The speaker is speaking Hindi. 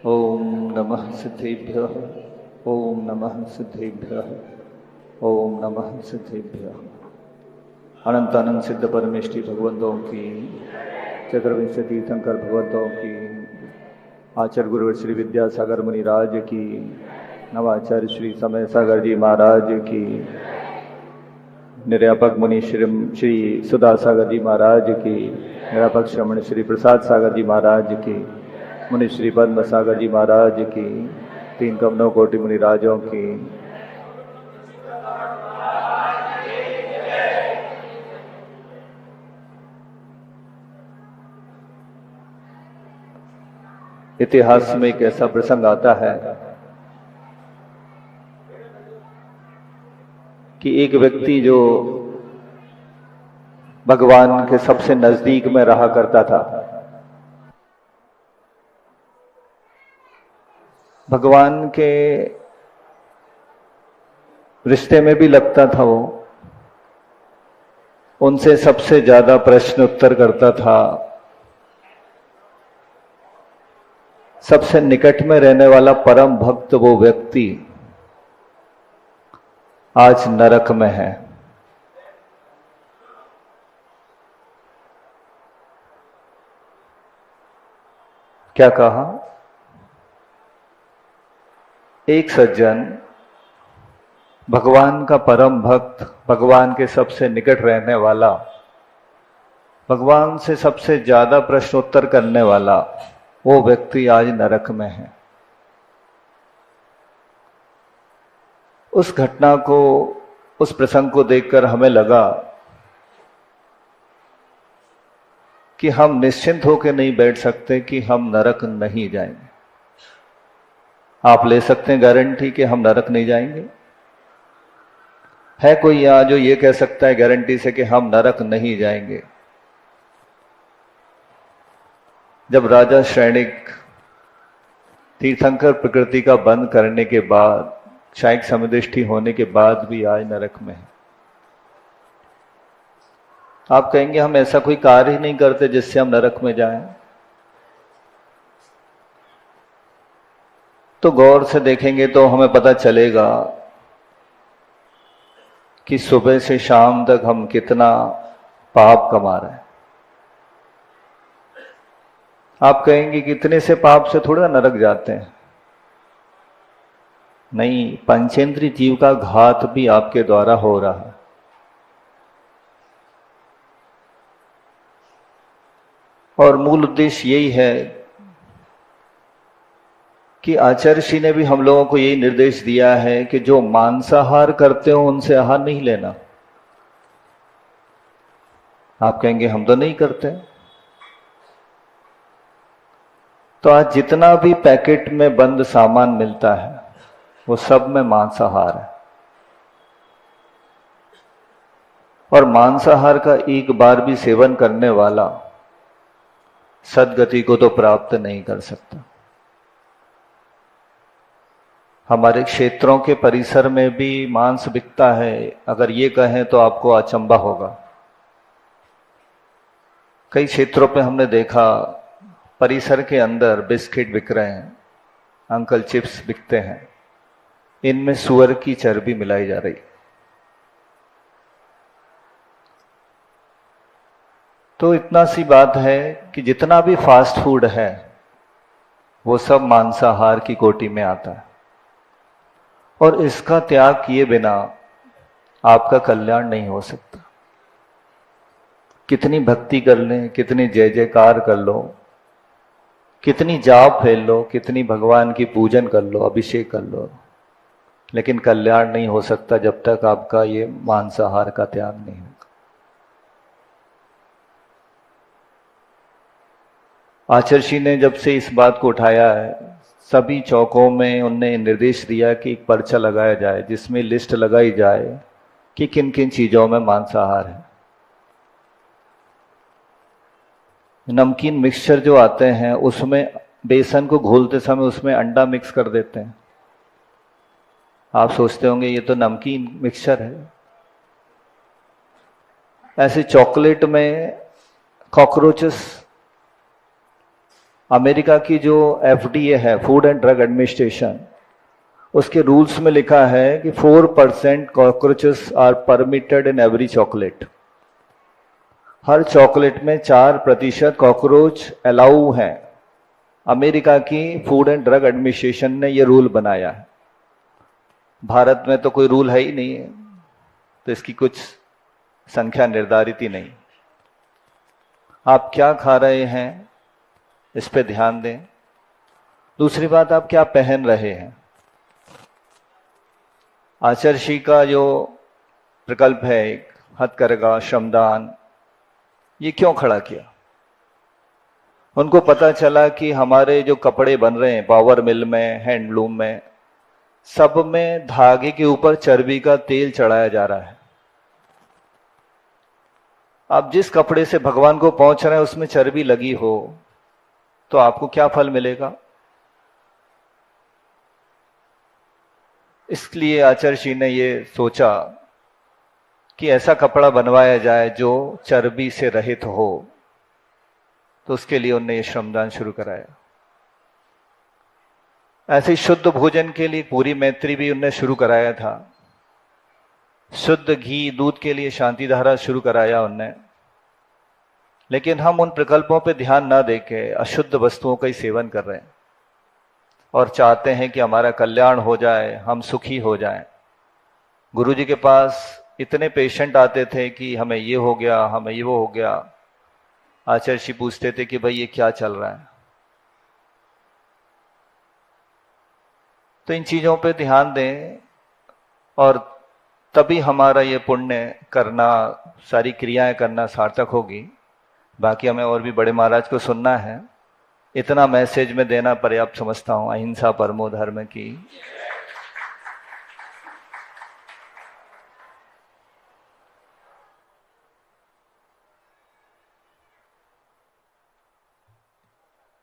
ओम नमः सिद्धेभ्यः। ओम नमः सिद्धेभ्यः। ओम नमः सिद्धेभ्यः। अनंत अनंत सिद्ध परमेष्टि भगवंतों की, चक्रविंश तीर्थंकर भगवंतों की, आचार्य गुरुवर श्री विद्यासागर मुनि राज की, नवाचार्य श्री समय सागर जी महाराज की, निर्यापक मुनि श्री सुधा सागर जी महाराज की, निर्यापक श्रमण श्री प्रसाद सागर जी महाराज की, मुनि श्री पद्म सागर जी महाराज की, तीन कमनों कोटि मुनि राजों की, इतिहास में एक ऐसा प्रसंग आता है कि एक व्यक्ति जो भगवान के सबसे नजदीक में रहा करता था, भगवान के रिश्ते में भी लगता था, वो उनसे सबसे ज्यादा प्रश्न उत्तर करता था, सबसे निकट में रहने वाला परम भक्त वो व्यक्ति आज नरक में है। क्या कहा? एक सज्जन, भगवान का परम भक्त, भगवान के सबसे निकट रहने वाला, भगवान से सबसे ज्यादा प्रश्न उत्तर करने वाला वो व्यक्ति आज नरक में है। उस घटना को, उस प्रसंग को देखकर हमें लगा कि हम निश्चिंत होकर नहीं बैठ सकते कि हम नरक नहीं जाएंगे। आप ले सकते हैं गारंटी कि हम नरक नहीं जाएंगे? है कोई यहां जो ये कह सकता है गारंटी से कि हम नरक नहीं जाएंगे? जब राजा श्रेणिक तीर्थंकर प्रकृति का बंद करने के बाद, क्षायिक समदृष्टि होने के बाद भी आज नरक में है। आप कहेंगे हम ऐसा कोई कार्य ही नहीं करते जिससे हम नरक में जाएं। तो गौर से देखेंगे तो हमें पता चलेगा कि सुबह से शाम तक हम कितना पाप कमा रहे हैं। आप कहेंगे कितने से पाप से थोड़ा नरक जाते हैं। नहीं, पंचेंद्रिय जीव का घात भी आपके द्वारा हो रहा है। और मूल उद्देश्य यही है कि आचार्य श्री ने भी हम लोगों को यही निर्देश दिया है कि जो मांसाहार करते हो उनसे आहार नहीं लेना। आप कहेंगे हम तो नहीं करते। तो आज जितना भी पैकेट में बंद सामान मिलता है वो सब में मांसाहार है, और मांसाहार का एक बार भी सेवन करने वाला सद्गति को तो प्राप्त नहीं कर सकता। हमारे क्षेत्रों के परिसर में भी मांस बिकता है। अगर ये कहें तो आपको अचंभा होगा। कई क्षेत्रों पे हमने देखा परिसर के अंदर बिस्किट बिक रहे हैं, अंकल चिप्स बिकते हैं, इनमें सुअर की चर्बी मिलाई जा रही। तो इतना सी बात है कि जितना भी फास्ट फूड है वो सब मांसाहार की कोटि में आता है, और इसका त्याग किए बिना आपका कल्याण नहीं हो सकता। कितनी भक्ति कर लें, कितनी जय जयकार कर लो, कितनी जाप फैल लो, कितनी भगवान की पूजन कर लो, अभिषेक कर लो, लेकिन कल्याण नहीं हो सकता जब तक आपका ये मांसाहार का त्याग नहीं होगा। आचार्य जी ने जब से इस बात को उठाया है, सभी चौकों में उनने निर्देश दिया कि एक पर्चा लगाया जाए जिसमें लिस्ट लगाई जाए कि किन किन चीजों में मांसाहार है। नमकीन मिक्सचर जो आते हैं उसमें बेसन को घोलते समय उसमें अंडा मिक्स कर देते हैं। आप सोचते होंगे ये तो नमकीन मिक्सचर है। ऐसे चॉकलेट में कॉकरोचेस अमेरिका की जो FDA है, फूड एंड ड्रग एडमिनिस्ट्रेशन, उसके रूल्स में लिखा है कि 4% cockroaches are permitted in every chocolate. हर चॉकलेट में 4% कॉकरोच अलाउ है। अमेरिका की फूड एंड ड्रग एडमिनिस्ट्रेशन ने यह रूल बनाया है। भारत में तो कोई रूल है ही नहीं है, तो इसकी कुछ संख्या निर्धारित ही नहीं। आप क्या खा रहे हैं इस पे ध्यान दें। दूसरी बात, आप क्या पहन रहे हैं। आचर्षी का जो प्रकल्प है, एक हथकरघा श्रमदान, ये क्यों खड़ा किया। उनको पता चला कि हमारे जो कपड़े बन रहे हैं पावर मिल में, हैंडलूम में, सब में धागे के ऊपर चर्बी का तेल चढ़ाया जा रहा है। आप जिस कपड़े से भगवान को पहुंच रहे हैं उसमें चर्बी लगी हो तो आपको क्या फल मिलेगा। इसलिए आचर्षी ने ये सोचा कि ऐसा कपड़ा बनवाया जाए जो चर्बी से रहित हो, तो उसके लिए उन्होंने ये श्रमदान शुरू कराया। ऐसे ही शुद्ध भोजन के लिए पूरी मैत्री भी उन्होंने शुरू कराया था। शुद्ध घी दूध के लिए शांति धारा शुरू कराया उन्होंने। लेकिन हम उन प्रकल्पों पे ध्यान ना देके अशुद्ध वस्तुओं का ही सेवन कर रहे हैं और चाहते हैं कि हमारा कल्याण हो जाए, हम सुखी हो जाएं। गुरुजी के पास इतने पेशेंट आते थे कि हमें ये हो गया, हमें ये वो हो गया। आचार्य पूछते थे कि भाई ये क्या चल रहा है। तो इन चीजों पे ध्यान दें और तभी हमारा ये पुण्य करना, सारी क्रियाएं करना सार्थक होगी। बाकी हमें और भी बड़े महाराज को सुनना है। इतना मैसेज में देना पर्याप्त समझता हूं। अहिंसा परमो धर्म की